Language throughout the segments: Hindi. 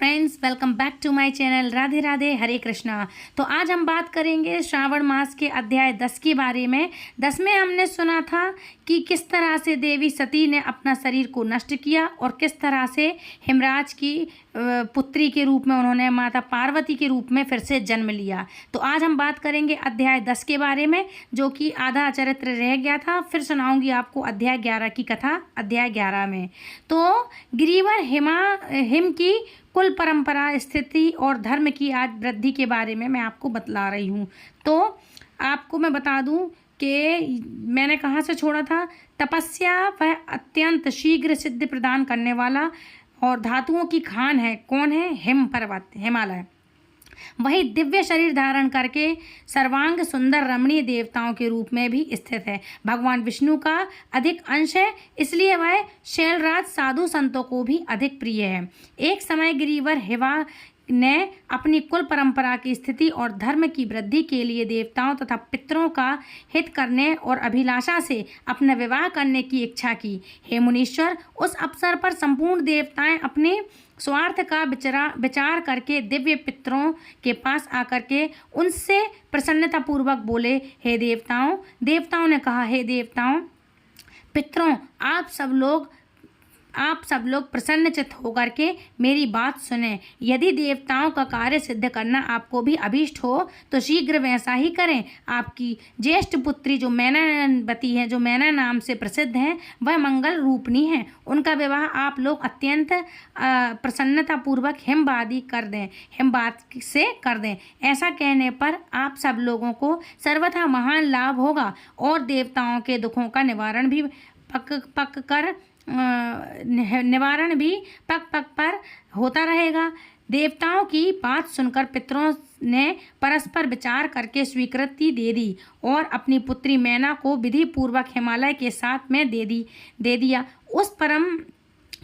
Friends, welcome back to my channel. Radhe Radhe, Hare Krishna. तो आज हम बात करेंगे श्रावण मास के अध्याय 10 के बारे में। 10 में हमने सुना था कि किस तरह से देवी सती ने अपना शरीर को नष्ट किया और किस तरह से हिमराज की पुत्री के रूप में उन्होंने माता पार्वती के रूप में फिर से जन्म लिया। तो आज हम बात करेंगे अध्याय 10 के बारे में, जो कि आधा चरित्र रह गया था। फिर सुनाऊंगी आपको अध्याय 11 की कथा। अध्याय 11 में तो गिरिवर हिम की कुल परंपरा, स्थिति और धर्म की आज वृद्धि के बारे में मैं आपको बतला रही हूँ। तो आपको मैं बता दूँ कि मैंने कहाँ से छोड़ा था। तपस्या वह अत्यंत शीघ्र सिद्धि प्रदान करने वाला और धातुओं की खान है। कौन है? हिम पर्वत, हिमालय। वही दिव्य शरीर धारण करके सर्वांग सुंदर रमणीय देवताओं के रूप में भी स्थित है। भगवान विष्णु का अधिक अंश है, इसलिए वह शैलराज साधु संतों को भी अधिक प्रिय है। एक समय गिरिवर हिवा ने अपनी कुल परंपरा की स्थिति और धर्म की वृद्धि के लिए देवताओं तथा पितरों का हित करने और अभिलाषा से अपना विवाह करने की इच्छा की। हे मुनीश्वर, उस अवसर पर संपूर्ण देवताएं अपने स्वार्थ का विचार करके दिव्य पितरों के पास आकर के उनसे प्रसन्नतापूर्वक बोले, हे देवताओं। देवताओं ने कहा, हे देवताओं पितरों, आप सब लोग प्रसन्नचित्त होकर के मेरी बात सुने। यदि देवताओं का कार्य सिद्ध करना आपको भी अभीष्ट हो तो शीघ्र वैसा ही करें। आपकी ज्येष्ठ पुत्री जो मैनावती है, जो मैना नाम से प्रसिद्ध हैं, वह मंगल रूपनी है। उनका विवाह आप लोग अत्यंत प्रसन्नतापूर्वक हिमवाद से कर दें। ऐसा कहने पर आप सब लोगों को सर्वथा महान लाभ होगा और देवताओं के दुखों का निवारण भी पक पक पर होता रहेगा। देवताओं की बात सुनकर पितरों ने परस्पर विचार करके स्वीकृति दे दी और अपनी पुत्री मैना को विधि पूर्वक हिमालय के साथ में दे दिया। उस परम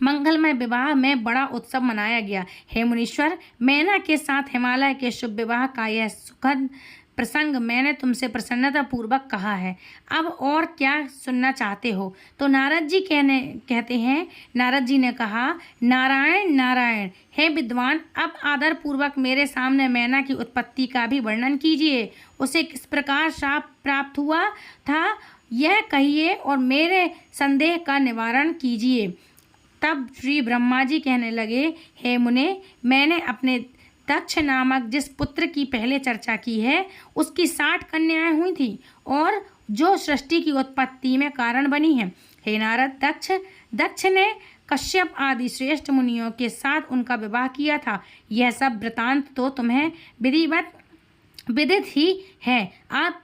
मंगलमय विवाह में बड़ा उत्सव मनाया गया। हे मुनीश्वर, मैना के साथ हिमालय के शुभ विवाह का यह सुखद प्रसंग मैंने तुमसे प्रसन्नता पूर्वक कहा है। अब और क्या सुनना चाहते हो? तो नारद जी कहते हैं। नारद जी ने कहा, नारायण नारायण, हे विद्वान, अब आदर पूर्वक मेरे सामने मैना की उत्पत्ति का भी वर्णन कीजिए। उसे किस प्रकार शाप प्राप्त हुआ था यह कहिए और मेरे संदेह का निवारण कीजिए। तब श्री ब्रह्मा जी कहने लगे, हे मुने, मैंने अपने दक्ष नामक जिस पुत्र की पहले चर्चा की है, उसकी 60 कन्याएं हुई थी और जो सृष्टि की उत्पत्ति में कारण बनी है। हे नारद, दक्ष ने कश्यप आदि श्रेष्ठ मुनियों के साथ उनका विवाह किया था। यह सब वृतांत तो तुम्हें विदित ही है। आप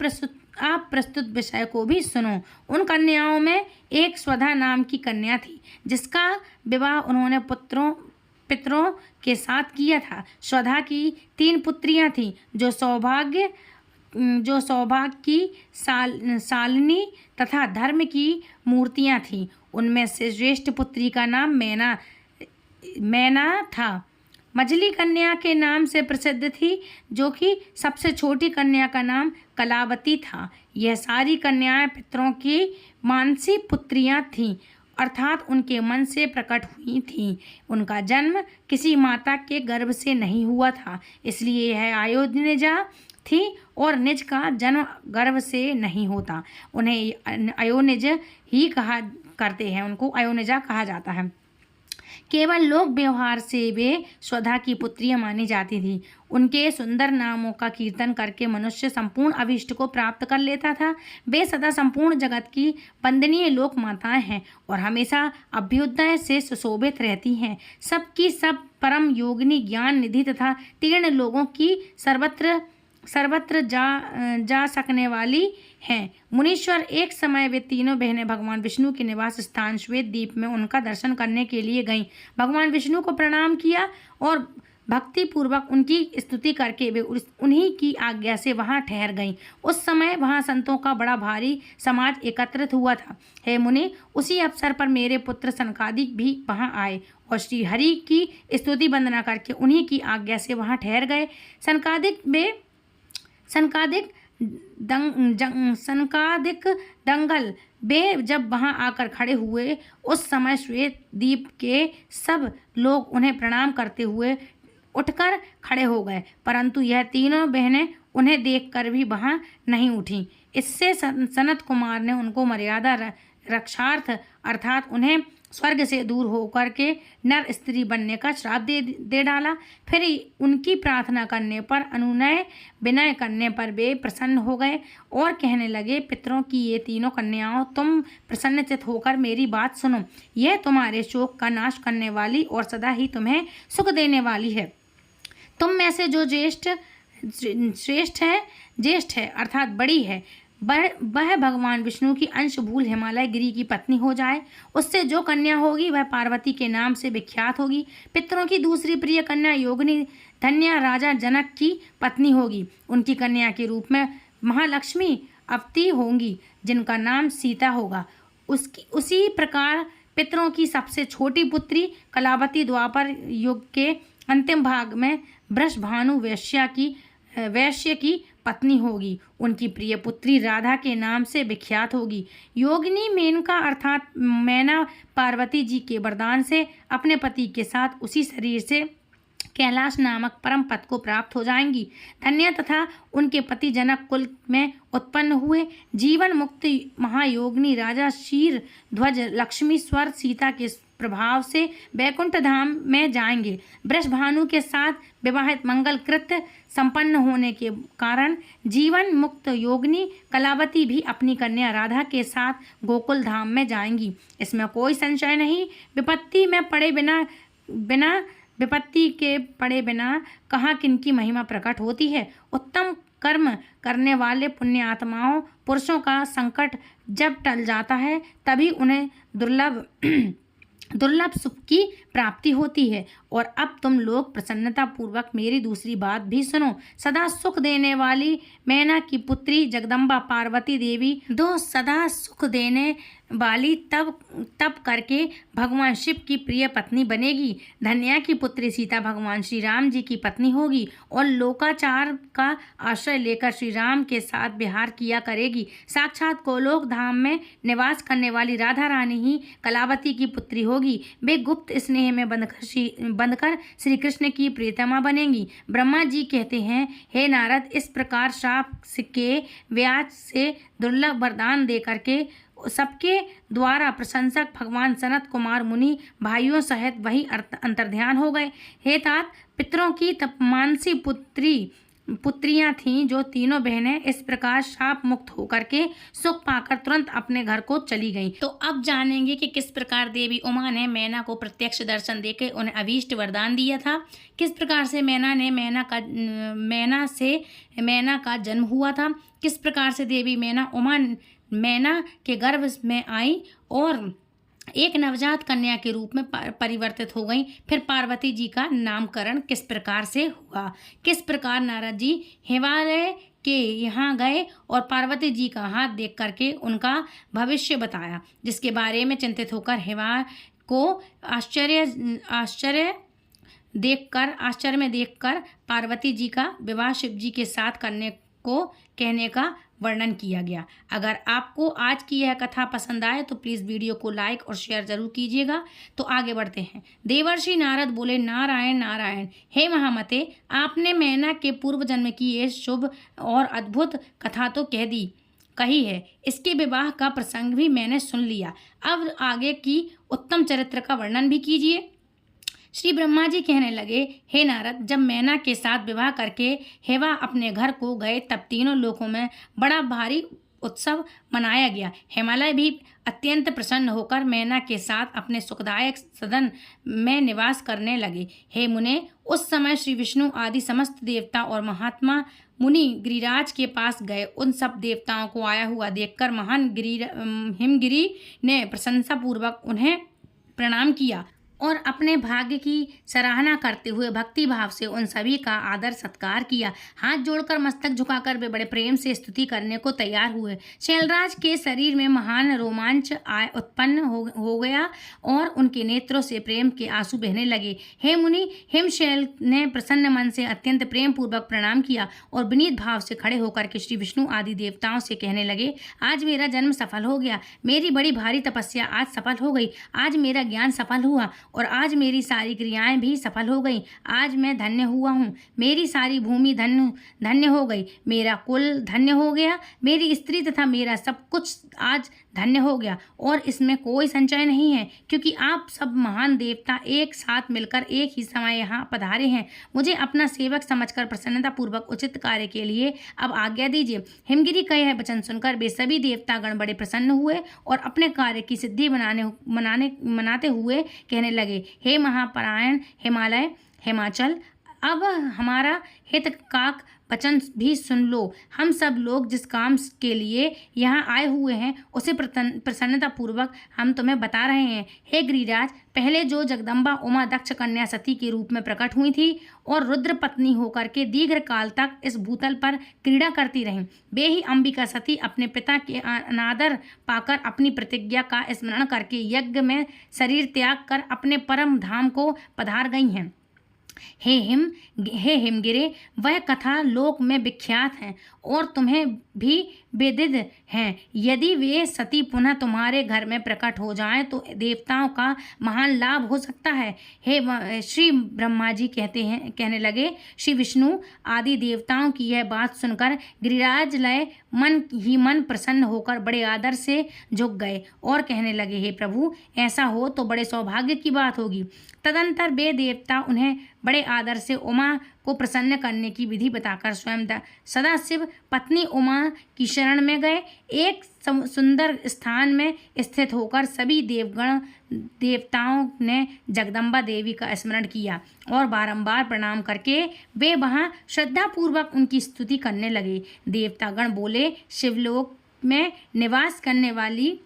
प्रस्तुत विषय को भी सुनो। उन कन्याओं में एक स्वधा नाम की कन्या थी, जिसका विवाह उन्होंने पितरों के साथ किया था। स्वधा की 3 पुत्रियां थीं, जो सौभाग्य की शालिनी तथा धर्म की मूर्तियां थीं। उनमें से श्रेष्ठ पुत्री का नाम मैना था। मझली कन्या के नाम से प्रसिद्ध थी, जो कि सबसे छोटी कन्या का नाम कलावती था। यह सारी कन्याएं पितरों की मानसी पुत्रियां थीं, अर्थात उनके मन से प्रकट हुई थीं। उनका जन्म किसी माता के गर्भ से नहीं हुआ था, इसलिए यह अयोनिजा थी और निज का जन्म गर्भ से नहीं होता। उन्हें अयोनिज ही कहा करते हैं, उनको अयोनिजा कहा जाता है। केवल लोक व्यवहार से वे स्वधा की पुत्रियां मानी जाती थी। उनके सुंदर नामों का कीर्तन करके मनुष्य संपूर्ण अभीष्ट को प्राप्त कर लेता था। वे सदा संपूर्ण जगत की वंदनीय लोक माताएं हैं और हमेशा अभ्युदय से सुशोभित रहती हैं। सबकी सब परम योगिनी, ज्ञान निधि तथा तीर्ण लोगों की सर्वत्र जा सकने वाली हैं। मुनीश्वर, एक समय वे तीनों बहनें भगवान विष्णु के निवास स्थान श्वेत द्वीप में उनका दर्शन करने के लिए गईं। भगवान विष्णु को प्रणाम किया और भक्ति पूर्वक उनकी स्तुति करके वे उन्हीं की आज्ञा से वहां ठहर गईं। उस समय वहां संतों का बड़ा भारी समाज एकत्रित हुआ था। हे मुनि, उसी अवसर पर मेरे पुत्र सनकादिक भी वहां आए और श्री हरि की स्तुति वंदना करके उन्हीं की आज्ञा से वहां ठहर गए। सनकादिक दंगल वे जब वहां आकर खड़े हुए, उस समय श्वेत द्वीप के सब लोग उन्हें प्रणाम करते हुए उठकर खड़े हो गए, परंतु यह तीनों बहनें उन्हें देखकर भी वहां नहीं उठी। इससे सनत कुमार ने उनको मर्यादा रक्षार्थ अर्थात उन्हें स्वर्ग से दूर होकर के नर स्त्री बनने का श्राप दे डाला। फिर उनकी प्रार्थना करने पर, अनुनय विनय करने पर वे प्रसन्न हो गए और कहने लगे, पितरों की ये तीनों कन्याओं, तुम प्रसन्नचित होकर मेरी बात सुनो। यह तुम्हारे शोक का नाश करने वाली और सदा ही तुम्हें सुख देने वाली है। तुम में से जो ज्येष्ठ है अर्थात बड़ी है, वह भगवान विष्णु की अंशभूल हिमालय गिरी की पत्नी हो जाए। उससे जो कन्या होगी वह पार्वती के नाम से विख्यात होगी। पितरों की दूसरी प्रिय कन्या योगिनी धन्या राजा जनक की पत्नी होगी। उनकी कन्या के रूप में महालक्ष्मी अवती होंगी, जिनका नाम सीता होगा। उसी प्रकार पितरों की सबसे छोटी पुत्री कलावती द्वापर युग के अंतिम भाग में वृषभानु वैश्य की पत्नी होगी। उनकी प्रिय पुत्री राधा के नाम से विख्यात होगी। योगिनी मेनका अर्थात मैना पार्वती जी के वरदान से अपने पति के साथ उसी शरीर से कैलाश नामक परम पद को प्राप्त हो जाएंगी। धन्या तथा उनके पति जनक कुल में उत्पन्न हुए जीवन मुक्त महायोगिनी राजा शीर ध्वज लक्ष्मी स्वर सीता के प्रभाव से बैकुंठ धाम में जाएंगे। वृषभानु के साथ विवाहित मंगल कृत्य संपन्न होने के कारण जीवन मुक्त योगिनी कलावती भी अपनी कन्या राधा के साथ गोकुल धाम में जाएंगी। इसमें कोई संशय नहीं। विपत्ति के पड़े बिना कहाँ किनकी महिमा प्रकट होती है। उत्तम कर्म करने वाले पुण्य आत्माओं पुरुषों का संकट जब टल जाता है तभी उन्हें दुर्लभ सुख की प्राप्ति होती है। और अब तुम लोग प्रसन्नता पूर्वक मेरी दूसरी बात भी सुनो। सदा सुख देने वाली मैना की पुत्री जगदम्बा पार्वती देवी दो सदा सुख देने वाली तब करके भगवान शिव की प्रिय पत्नी बनेगी। धन्या की पुत्री सीता भगवान श्री राम जी की पत्नी होगी और लोकाचार का आश्रय लेकर श्री राम के साथ विहार किया करेगी। साक्षात गोलोक धाम में निवास करने वाली राधा रानी ही कलावती की पुत्री होगी। वे गुप्त स्नेह में बंधकर श्री कृष्ण की प्रियतमा बनेंगी। ब्रह्मा जी कहते हैं, हे नारद, इस प्रकार श्राप के व्याज से दुर्लभ वरदान दे करके सबके द्वारा प्रशंसक भगवान सनत कुमार मुनि भाइयों सहित वही अंतर्ध्यान हो गए। हे तात, पितरों की तपमानसी पुत्रियां थीं जो तीनों बहनें इस प्रकार शाप मुक्त होकर के सुख पाकर तुरंत अपने घर को चली गईं। तो अब जानेंगे कि किस प्रकार देवी उमा ने मैना को प्रत्यक्ष दर्शन देकर उन्हें अभीष्ट वरदान दिया था। किस प्रकार से मैना का जन्म हुआ था। किस प्रकार से देवी उमा मैना के गर्भ में आई और एक नवजात कन्या के रूप में परिवर्तित हो गई। फिर पार्वती जी का नामकरण किस प्रकार से हुआ। किस प्रकार नारद जी हिमालय के यहाँ गए और पार्वती जी का हाथ देख करके उनका भविष्य बताया, जिसके बारे में चिंतित होकर हिमा को आश्चर्य में देखकर पार्वती जी का विवाह शिव जी के साथ करने को कहने का वर्णन किया गया। अगर आपको आज की यह कथा पसंद आए तो प्लीज़ वीडियो को लाइक और शेयर जरूर कीजिएगा। तो आगे बढ़ते हैं। देवर्षि नारद बोले, नारायण नारायण, हे महामते, आपने मैना के पूर्व जन्म की ये शुभ और अद्भुत कथा तो कही है। इसके विवाह का प्रसंग भी मैंने सुन लिया। अब आगे की उत्तम चरित्र का वर्णन भी कीजिए। श्री ब्रह्मा जी कहने लगे, हे नारद, जब मैना के साथ विवाह करके हेवा अपने घर को गए तब तीनों लोकों में बड़ा भारी उत्सव मनाया गया। हिमालय भी अत्यंत प्रसन्न होकर मैना के साथ अपने सुखदायक सदन में निवास करने लगे। हे मुने, उस समय श्री विष्णु आदि समस्त देवता और महात्मा मुनि गिरिराज के पास गए। उन सब देवताओं को आया हुआ देखकर महान हिमगिरी ने प्रशंसापूर्वक उन्हें प्रणाम किया और अपने भाग्य की सराहना करते हुए भक्ति भाव से उन सभी का आदर सत्कार किया। हाथ जोड़कर मस्तक झुकाकर वे बड़े प्रेम से स्तुति करने को तैयार हुए। शैलराज के शरीर में महान रोमांच उत्पन्न हो गया और उनके नेत्रों से प्रेम के आंसू बहने लगे। हे मुनि, हिमशैल ने प्रसन्न मन से अत्यंत प्रेम पूर्वक प्रणाम किया और विनीत भाव से खड़े होकर के श्री विष्णु आदि देवताओं से कहने लगे, आज मेरा जन्म सफल हो गया। मेरी बड़ी भारी तपस्या आज सफल हो गई। आज मेरा ज्ञान सफल हुआ और आज मेरी सारी क्रियाएं भी सफल हो गई। आज मैं धन्य हुआ हूँ। मेरी सारी भूमि धन्य धन्य हो गई। मेरा कुल धन्य हो गया। मेरी स्त्री तथा मेरा सब कुछ आज धन्य हो गया और इसमें कोई संचय नहीं है, क्योंकि आप सब महान देवता एक साथ मिलकर एक ही समय यहाँ पधारे हैं। मुझे अपना सेवक समझकर प्रसन्नतापूर्वक उचित कार्य के लिए अब आज्ञा दीजिए। हिमगिरी का यह वचन सुनकर वे सभी देवतागण बड़े प्रसन्न हुए और अपने कार्य की सिद्धि मनाते हुए कहने लगे, हे महापरायण हिमालय हिमाचल, अब हमारा हित काक वचन भी सुन लो। हम सब लोग जिस काम के लिए यहाँ आए हुए हैं उसे प्रसन्नतापूर्वक हम तुम्हें बता रहे हैं। हे गिरिराज, पहले जो जगदम्बा उमा दक्ष कन्या सती के रूप में प्रकट हुई थी और रुद्र पत्नी होकर के दीर्घ काल तक इस भूतल पर क्रीड़ा करती रहीं, वे ही अंबिका सती अपने पिता के अनादर पाकर अपनी प्रतिज्ञा का स्मरण करके यज्ञ में शरीर त्याग कर अपने परम धाम को पधार गई हैं। हे हिमगिरे, वह कथा लोक में विख्यात है और तुम्हें भी वेदित हैं। यदि वे सती पुनः तुम्हारे घर में प्रकट हो जाएं तो देवताओं का महान लाभ हो सकता है। हे श्री ब्रह्मा जी कहने लगे, श्री विष्णु आदि देवताओं की यह बात सुनकर गिरिराज लय मन ही मन प्रसन्न होकर बड़े आदर से झुक गए और कहने लगे, हे प्रभु, ऐसा हो तो बड़े सौभाग्य की बात होगी। तदंतर वे देवता उन्हें बड़े आदर से उमा को प्रसन्न करने की विधि बताकर स्वयं सदाशिव पत्नी उमा की शरण में गए। एक सुंदर स्थान में स्थित होकर सभी देवताओं ने जगदम्बा देवी का स्मरण किया और बारंबार प्रणाम करके वे वहां श्रद्धापूर्वक उनकी स्तुति करने लगे। देवतागण बोले, शिवलोक में निवास करने वाली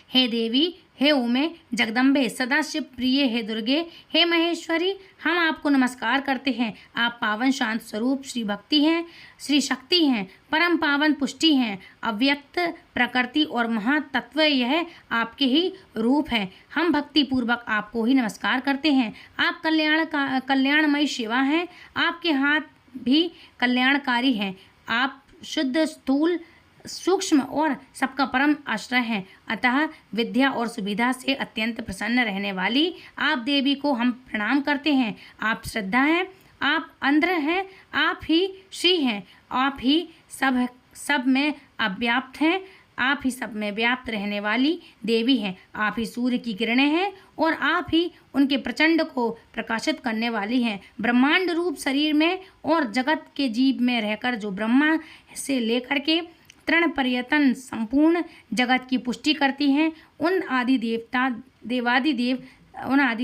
हे देवी, हे उमे जगदम्बे, सदाशिव प्रिय, हे दुर्गे, हे महेश्वरी, हम आपको नमस्कार करते हैं। आप पावन शांत स्वरूप श्री भक्ति हैं, श्री शक्ति हैं, परम पावन पुष्टि हैं, अव्यक्त प्रकृति और महातत्व यह आपके ही रूप है। हम भक्ति पूर्वक आपको ही नमस्कार करते हैं। आप कल्याणमयी शिवा हैं। आपके हाथ भी कल्याणकारी हैं। आप शुद्ध स्थूल सूक्ष्म और सबका परम आश्रय हैं। अतः विद्या और सुविधा से अत्यंत प्रसन्न रहने वाली आप देवी को हम प्रणाम करते हैं। आप श्रद्धा हैं, आप अंध्र हैं, आप ही श्री हैं, आप ही सब में अव्याप्त हैं, आप ही सब में व्याप्त रहने वाली देवी हैं। आप ही सूर्य की किरणें हैं और आप ही उनके प्रचंड को प्रकाशित करने वाली हैं। ब्रह्मांड रूप शरीर में और जगत के जीव में रहकर जो ब्रह्मा से लेकर के तृण पर्यतन संपूर्ण जगत की पुष्टि करती हैं, उन आदि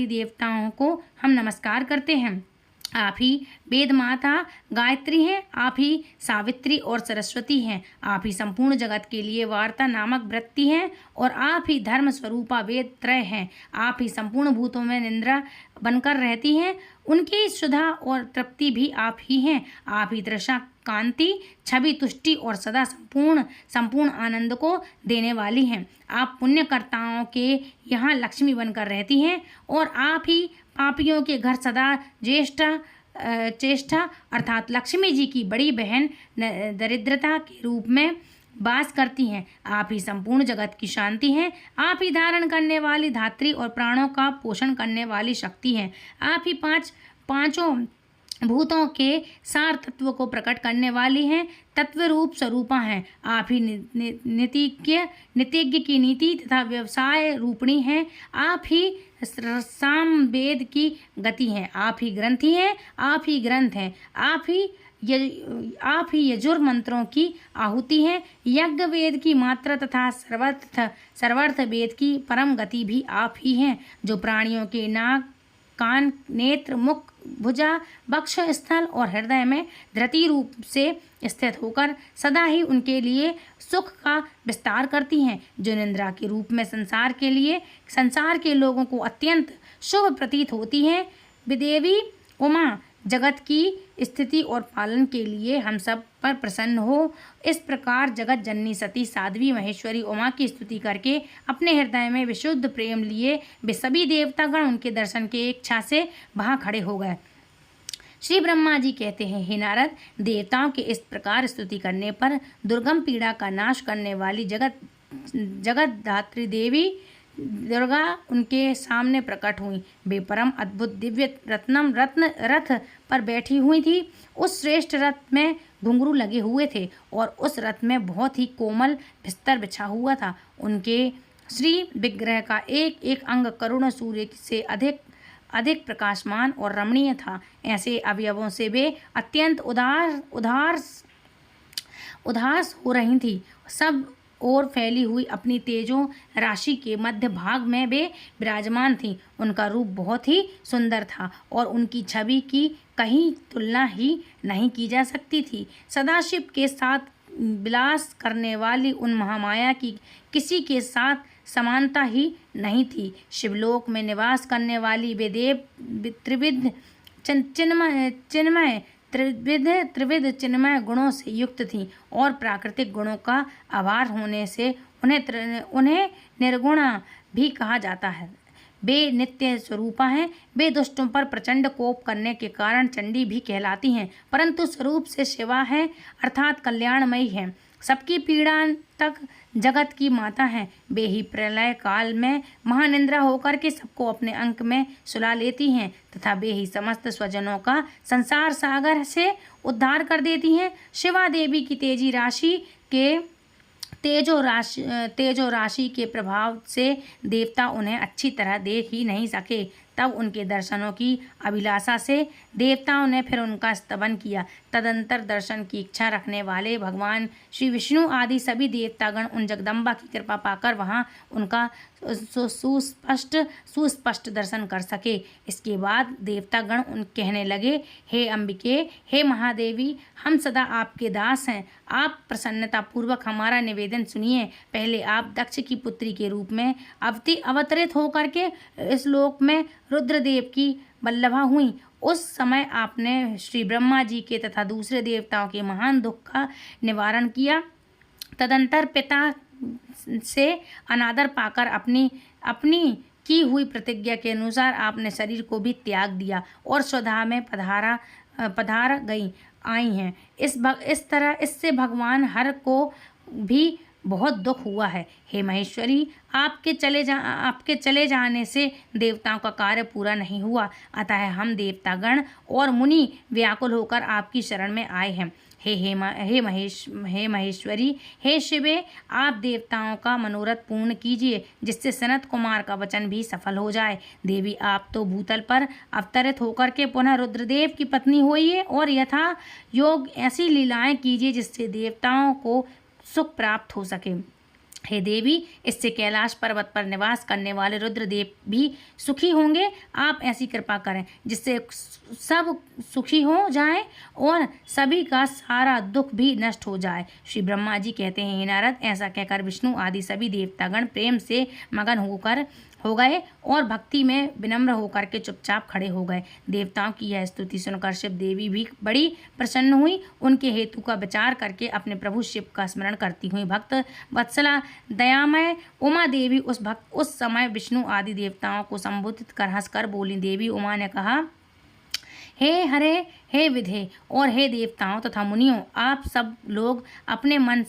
देवताओं को हम नमस्कार करते हैं। आप ही वेद माता गायत्री हैं, आप ही सावित्री और सरस्वती हैं, आप ही संपूर्ण जगत के लिए वार्ता नामक वृत्ति हैं और आप ही धर्म स्वरूपा वेद त्रय हैं। आप ही संपूर्ण भूतों में निद्रा बनकर रहती हैं, उनकी सुधा और तृप्ति भी आप ही हैं। आप ही दृशा कांति, छवि, तुष्टि और सदा संपूर्ण आनंद को देने वाली हैं। आप पुण्यकर्ताओं के यहाँ लक्ष्मी बनकर रहती हैं और आप ही पापियों के घर सदा चेष्टा अर्थात लक्ष्मी जी की बड़ी बहन दरिद्रता के रूप में वास करती हैं। आप ही संपूर्ण जगत की शांति हैं। आप ही धारण करने वाली धात्री और प्राणों का पोषण करने वाली शक्ति हैं। आप ही पांचों भूतों के सार तत्व को प्रकट करने वाली हैं, तत्व रूप स्वरूपा हैं। आप ही नीतिज्ञ की नीति तथा व्यवसाय रूपणी हैं। आप ही सामवेद की गति हैं। आप ही ग्रंथी हैं, आप ही ग्रंथ हैं। आप ही यजुर मंत्रों की आहुति हैं। यज्ञ वेद की मात्रा तथा सर्वार्थ वेद की परम गति भी आप ही हैं, जो प्राणियों के नाक, कान, नेत्र, मुख, भुजा, वक्ष स्थल और हृदय में धृति रूप से स्थित होकर सदा ही उनके लिए सुख का विस्तार करती हैं, जो निद्रा के रूप में संसार के लोगों को अत्यंत शुभ प्रतीत होती हैं। विदेवी उमा जगत की स्थिति और पालन के लिए हम सब पर प्रसन्न हो। इस प्रकार जगत जननी सती साध्वी महेश्वरी उमा की स्तुति करके अपने हृदय में विशुद्ध प्रेम लिए वे सभी देवतागण उनके दर्शन के इच्छा से वहां खड़े हो गए। श्री ब्रह्मा जी कहते हैं, हे नारद, देवताओं के इस प्रकार स्तुति करने पर दुर्गम पीड़ा का नाश करने वाली जगत धात्री देवी दुर्गा उनके सामने प्रकट हुई। वे परम अद्भुत दिव्य रत्न रथ पर बैठी हुई थी। उस श्रेष्ठ रथ में घुंघरू लगे हुए थे और उस रथ में बहुत ही कोमल बिस्तर बिछा हुआ था। उनके श्री विग्रह का एक एक अंग करुण सूर्य से अधिक अधिक प्रकाशमान और रमणीय था। ऐसे अवयवों से वे अत्यंत उदास हो रही थी। सब और फैली हुई अपनी तेजों राशि के मध्य भाग में वे विराजमान थी। उनका रूप बहुत ही सुंदर था और उनकी छवि की कहीं तुलना ही नहीं की जा सकती थी। सदाशिव के साथ विलास करने वाली उन महामाया की किसी के साथ समानता ही नहीं थी। शिवलोक में निवास करने वाली वे देव त्रिविध चिन्मय गुणों से युक्त थीं और प्राकृतिक गुणों का आभार होने से उन्हें निर्गुणा भी कहा जाता है। वे नित्य स्वरूपा हैं। वे दुष्टों पर प्रचंड कोप करने के कारण चंडी भी कहलाती हैं, परंतु स्वरूप से शिवा है अर्थात कल्याणमयी है। सबकी पीड़ा तक जगत की माता हैं। वे ही प्रलय काल में महानिंद्रा होकर के सबको अपने अंक में सुला लेती हैं तथा वे ही समस्त स्वजनों का संसार सागर से उद्धार कर देती हैं। शिवा देवी की तेजो राशि के प्रभाव से देवता उन्हें अच्छी तरह देख ही नहीं सके। तब उनके दर्शनों की अभिलाषा से देवताओं ने फिर उनका स्तवन किया। तदंतर दर्शन की इच्छा रखने वाले भगवान श्री विष्णु आदि सभी देवतागण उन जगदम्बा की कृपा पाकर वहाँ उनका सुस्पष्ट दर्शन कर सके। इसके बाद देवतागण उन कहने लगे, हे अंबिके, हे महादेवी, हम सदा आपके दास हैं। आप प्रसन्नतापूर्वक हमारा निवेदन सुनिए। पहले आप दक्ष की पुत्री के रूप में अवतरित होकर के इस लोक में रुद्रदेव की वल्लभा हुई। उस समय आपने श्री ब्रह्मा जी के तथा दूसरे देवताओं के महान दुख का निवारण किया। तदंतर पिता से अनादर पाकर अपनी की हुई प्रतिज्ञा के अनुसार आपने शरीर को भी त्याग दिया और स्वधा में पधार आई हैं। इस तरह इससे भगवान हर को भी बहुत दुख हुआ है। हे महेश्वरी, आपके चले जाने से देवताओं का कार्य पूरा नहीं हुआ, अतः हम देवतागण और मुनि व्याकुल होकर आपकी शरण में आए हैं। हे महेश्वरी, हे शिवे, आप देवताओं का मनोरथ पूर्ण कीजिए जिससे सनत कुमार का वचन भी सफल हो जाए। देवी, आप तो भूतल पर अवतरित होकर के पुनः रुद्रदेव की पत्नी होइए और यथा योग ऐसी लीलाएं कीजिए जिससे देवताओं को सुख प्राप्त हो सके। हे देवी, इससे कैलाश पर्वत पर निवास करने वाले रुद्रदेव भी सुखी होंगे। आप ऐसी कृपा करें जिससे सब सुखी हो जाएं और सभी का सारा दुख भी नष्ट हो जाए। श्री ब्रह्मा जी कहते हैं, हे नारद, ऐसा कहकर विष्णु आदि सभी देवतागण प्रेम से मगन हो गए और भक्ति में विनम्र होकर के चुपचाप खड़े हो गए। देवताओं की यह स्तुति सुनकर शिव देवी भी बड़ी प्रसन्न हुई। उनके हेतु का विचार करके अपने प्रभु शिव का स्मरण करती हुई भक्त वत्सला दयामय उमा देवी उस समय विष्णु आदि देवताओं को संबोधित कर हंसकर बोली। देवी उमा ने कहा, हे हरे, हे विधे और हे देवताओं तथा मुनियों, आप सब लोग अपने मन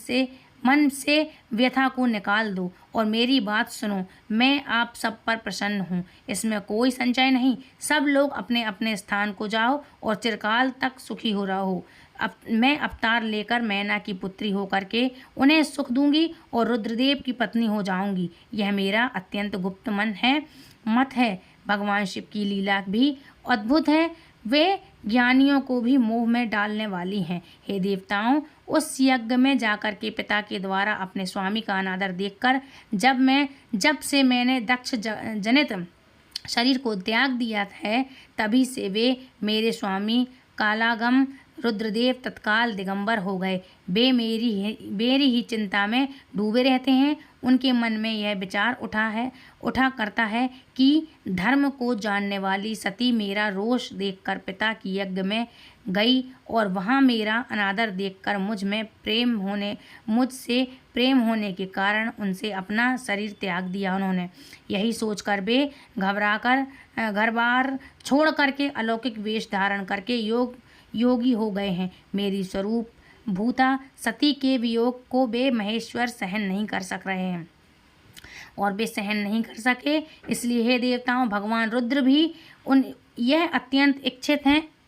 से व्यथा को निकाल दो और मेरी बात सुनो। मैं आप सब पर प्रसन्न हूँ, इसमें कोई संशय नहीं। सब लोग अपने अपने स्थान को जाओ और चिरकाल तक सुखी हो रहो। मैं अवतार लेकर मैना की पुत्री होकर के उन्हें सुख दूंगी और रुद्रदेव की पत्नी हो जाऊंगी। यह मेरा अत्यंत गुप्त मत है। भगवान शिव की लीला भी अद्भुत है। वे ज्ञानियों को भी मोह में डालने वाली हैं। हे देवताओं, उस यज्ञ में जाकर के पिता के द्वारा अपने स्वामी का अनादर देखकर जब से मैंने दक्ष जनित शरीर को त्याग दिया है, तभी से वे मेरे स्वामी कालागम रुद्रदेव तत्काल दिगंबर हो गए। वे मेरी ही चिंता में डूबे रहते हैं। उनके मन में यह विचार उठा करता है कि धर्म को जानने वाली सती मेरा रोष देखकर पिता की यज्ञ में गई और वहाँ मेरा अनादर देखकर मुझसे प्रेम होने के कारण उनसे अपना शरीर त्याग दिया उन्होंने। यही सोचकर वे घर बार छोड़ करके अलौकिक वेश धारण करके योगी हो गए हैं। मेरी स्वरूप भूता सती के वियोग को वे महेश्वर सहन नहीं कर सक रहे हैं। और वे सहन नहीं कर सके। इसलिए हे देवताओं, भगवान रुद्र भी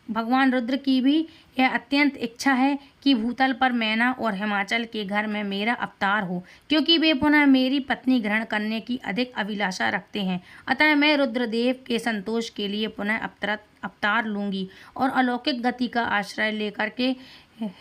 भगवान रुद्र की भी यह अत्यंत इच्छा है कि भूतल पर मैना और हिमाचल के घर में मेरा अवतार हो, क्योंकि वे पुनः मेरी पत्नी ग्रहण करने की अधिक अभिलाषा रखते हैं। अतः मैं रुद्रदेव के संतोष के लिए पुनः अवतार लूंगी और अलौकिक गति का आश्रय लेकर के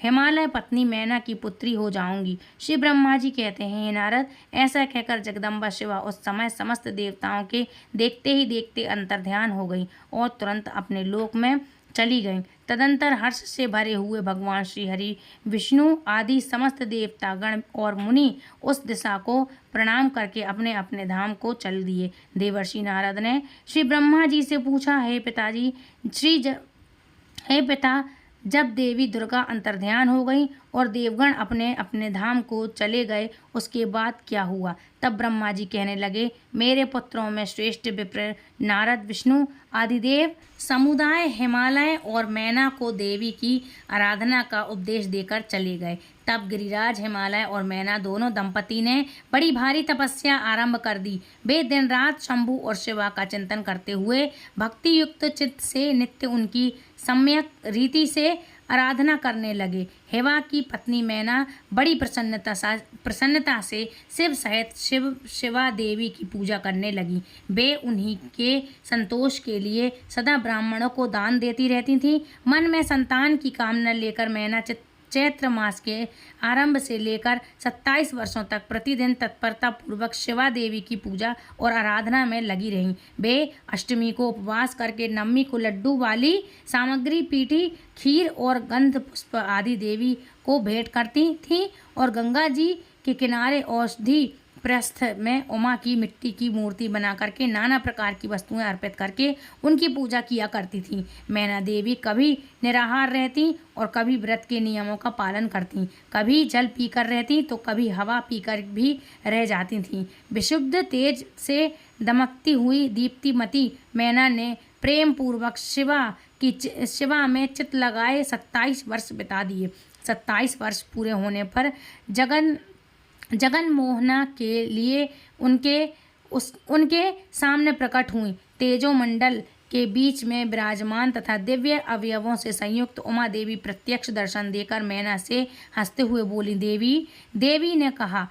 हिमालय पत्नी मैना की पुत्री हो जाऊंगी। श्री ब्रह्मा जी कहते हैं, हे नारद, ऐसा कहकर जगदम्बा शिवा उस समय समस्त देवताओं के देखते ही देखते अंतर्ध्यान हो गई और तुरंत अपने लोक में चली गईं। तदंतर हर्ष से भरे हुए भगवान श्री हरि, विष्णु आदि समस्त देवता गण और मुनि उस दिशा को प्रणाम करके अपने अपने धाम को चल दिए। देवर्षि नारद ने श्री ब्रह्मा जी से पूछा, हे पिता, जब देवी दुर्गा अंतर्ध्यान हो गई और देवगण अपने अपने धाम को चले गए, उसके बाद क्या हुआ? तब ब्रह्मा जी कहने लगे, मेरे पुत्रों में श्रेष्ठ विप्र नारद, विष्णु आदि देव समुदाय हिमालय और मैना को देवी की आराधना का उपदेश देकर चले गए। तब गिरिराज, हिमालय और मैना दोनों दंपति ने बड़ी भारी तपस्या आरंभ कर दी। वे दिन रात शंभु और शिवा का चिंतन करते हुए भक्ति युक्त चित्त से नित्य उनकी सम्यक रीति से आराधना करने लगे। हेवा की पत्नी मैना बड़ी प्रसन्नता से शिव सहित शिवा देवी की पूजा करने लगी। वे उन्हीं के संतोष के लिए सदा ब्राह्मणों को दान देती रहती थीं। मन में संतान की कामना लेकर मैना चैत्र मास के आरंभ से लेकर 27 वर्षों तक प्रतिदिन तत्परता पूर्वक शिवा देवी की पूजा और आराधना में लगी रहीं। वे अष्टमी को उपवास करके नवमी को लड्डू वाली सामग्री, पीठी, खीर और गंध पुष्प आदि देवी को भेंट करती थीं और गंगा जी के किनारे औषधि प्रस्थ में उमा की मिट्टी की मूर्ति बना करके नाना प्रकार की वस्तुएं अर्पित करके उनकी पूजा किया करती थीं। मैना देवी कभी निराहार रहती और कभी व्रत के नियमों का पालन करती, कभी जल पीकर रहती तो कभी हवा पीकर भी रह जाती थीं। विशुद्ध तेज से दमकती हुई दीप्तिमती मैना ने प्रेम पूर्वक शिवा में चित्त लगाए 27 वर्ष बिता दिए। 27 वर्ष पूरे होने पर जगन मोहना के लिए उनके सामने प्रकट हुई। तेजोमंडल के बीच में विराजमान तथा दिव्य अवयवों से संयुक्त उमा देवी प्रत्यक्ष दर्शन देकर मैना से हंसते हुए बोली, देवी ने कहा,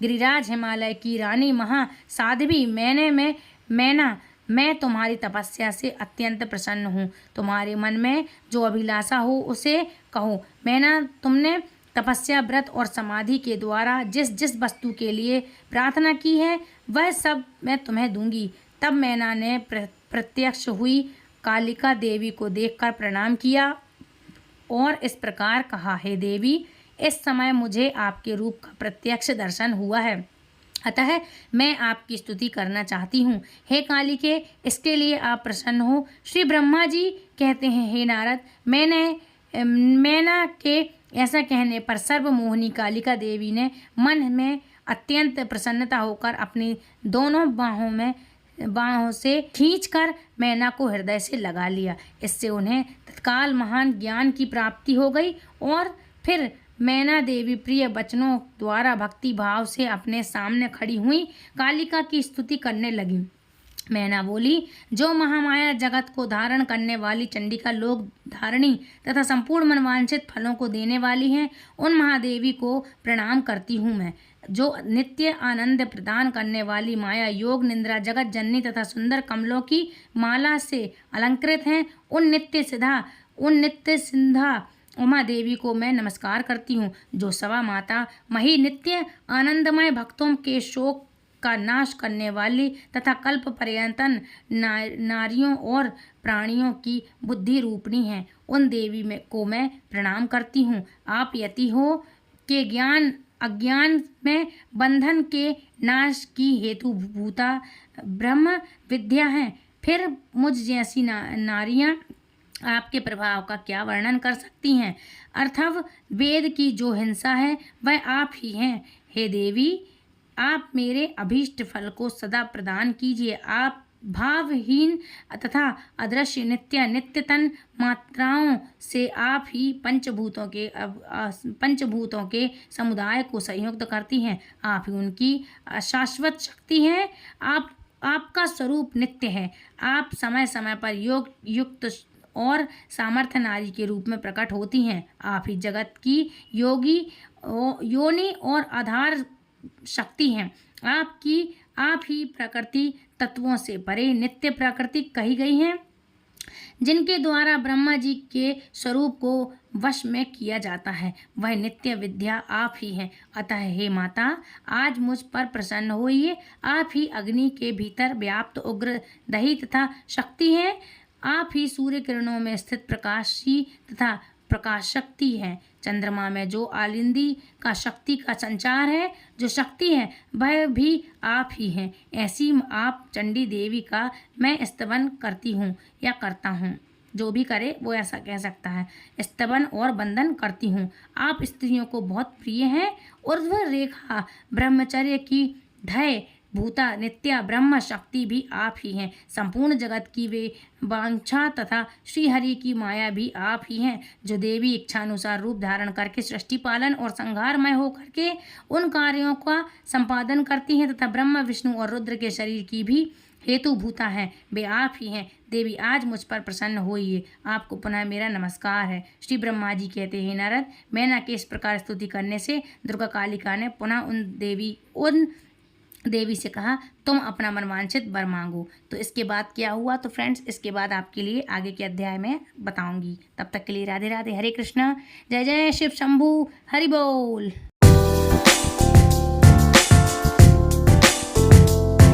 गिरिराज, हिमालय की रानी, महासाध्वी मैना, मैं तुम्हारी तपस्या से अत्यंत प्रसन्न हूँ। तुम्हारे मन में जो अभिलाषा हो उसे कहो। मैना, तुमने तपस्या, व्रत और समाधि के द्वारा जिस जिस वस्तु के लिए प्रार्थना की है वह सब मैं तुम्हें दूंगी। तब मैना ने प्रत्यक्ष हुई कालिका देवी को देखकर प्रणाम किया और इस प्रकार कहा, हे देवी, इस समय मुझे आपके रूप का प्रत्यक्ष दर्शन हुआ है, अतः मैं आपकी स्तुति करना चाहती हूँ। हे कालिके, इसके लिए आप प्रसन्न हो। श्री ब्रह्मा जी कहते हैं, हे नारद, मैना के ऐसा कहने पर सर्वमोहिनी कालिका देवी ने मन में अत्यंत प्रसन्नता होकर अपनी दोनों बाहों से खींचकर मैना को हृदय से लगा लिया। इससे उन्हें तत्काल महान ज्ञान की प्राप्ति हो गई और फिर मैना देवी प्रिय वचनों द्वारा भक्ति भाव से अपने सामने खड़ी हुई कालिका की स्तुति करने लगी। मैना बोली, जो महामाया जगत को धारण करने वाली चंडिका लोक धारणी तथा संपूर्ण मनवांछित फलों को देने वाली हैं, उन महादेवी को प्रणाम करती हूँ मैं। जो नित्य आनंद प्रदान करने वाली माया, योग निद्रा, जगत जननी तथा सुंदर कमलों की माला से अलंकृत हैं, उन नित्य सिंधा उमा देवी को मैं नमस्कार करती हूँ। जो सवा माता, मही, नित्य आनंदमय, भक्तों के शोक का नाश करने वाली तथा कल्प पर्यंतन नारियों और प्राणियों की बुद्धि रूपणी है, उन देवी को मैं प्रणाम करती हूँ। आप यति हो के अज्ञान में बंधन के नाश की हेतु भूता ब्रह्म विद्या हैं। फिर मुझ जैसी नारियां आपके प्रभाव का क्या वर्णन कर सकती हैं। अर्थव वेद की जो हिंसा है वह आप ही हैं। हे देवी, आप मेरे अभीष्ट फल को सदा प्रदान कीजिए। आप भावहीन तथा अदृश्य नित्य नित्यतन मात्राओं से आप ही पंचभूतों के समुदाय को संयुक्त करती हैं। आप ही उनकी शाश्वत शक्ति हैं। आपका स्वरूप नित्य है। आप समय समय पर योग युक्त और सामर्थ्य नारी के रूप में प्रकट होती हैं। आप ही जगत की योनि और आधार शक्ति हैं। आप ही प्रकृति तत्वों से परे नित्य प्रकृति कही गई हैं, जिनके द्वारा ब्रह्मा जी के स्वरूप को वश में किया जाता है। वह नित्य विद्या आप ही हैं। अतः हे माता, आज मुझ पर प्रसन्न होइए। आप ही अग्नि के भीतर व्याप्त उग्र दही तथा शक्ति हैं। आप ही सूर्य किरणों में स्थित प्रकाशी तथा प्रकाश शक्ति है। चंद्रमा में जो आलिंदी का शक्ति का संचार है, जो शक्ति है, वह भी आप ही हैं। ऐसी आप चंडी देवी का मैं स्तवन करती हूँ या करता हूँ, जो भी करे वो ऐसा कह सकता है। स्तवन और बंधन करती हूँ। आप स्त्रियों को बहुत प्रिय हैं। ऊर्ध्व रेखा ब्रह्मचर्य की धय भूता नित्या ब्रह्म शक्ति भी आप ही हैं। संपूर्ण जगत की वे वांछा तथा श्रीहरि की माया भी आप ही हैं, जो देवी इच्छानुसार रूप धारण करके सृष्टि पालन और संहारमय होकर के उन कार्यों का संपादन करती हैं तथा ब्रह्मा विष्णु और रुद्र के शरीर की भी हेतु भूता है। वे आप ही हैं। देवी, आज मुझ पर प्रसन्न होइए। आपको पुनः मेरा नमस्कार है। श्री ब्रह्मा जी कहते हैं, नारद, मैना के इस प्रकार स्तुति करने से दुर्गा कालिका ने पुनः उन देवी से कहा, तुम अपना मनवांछित वर मांगो। तो इसके बाद क्या हुआ, तो फ्रेंड्स इसके बाद आपके लिए आगे के अध्याय में बताऊंगी। तब तक के लिए राधे राधे, हरे कृष्ण, जय जय शिव शंभू, हरि बोल।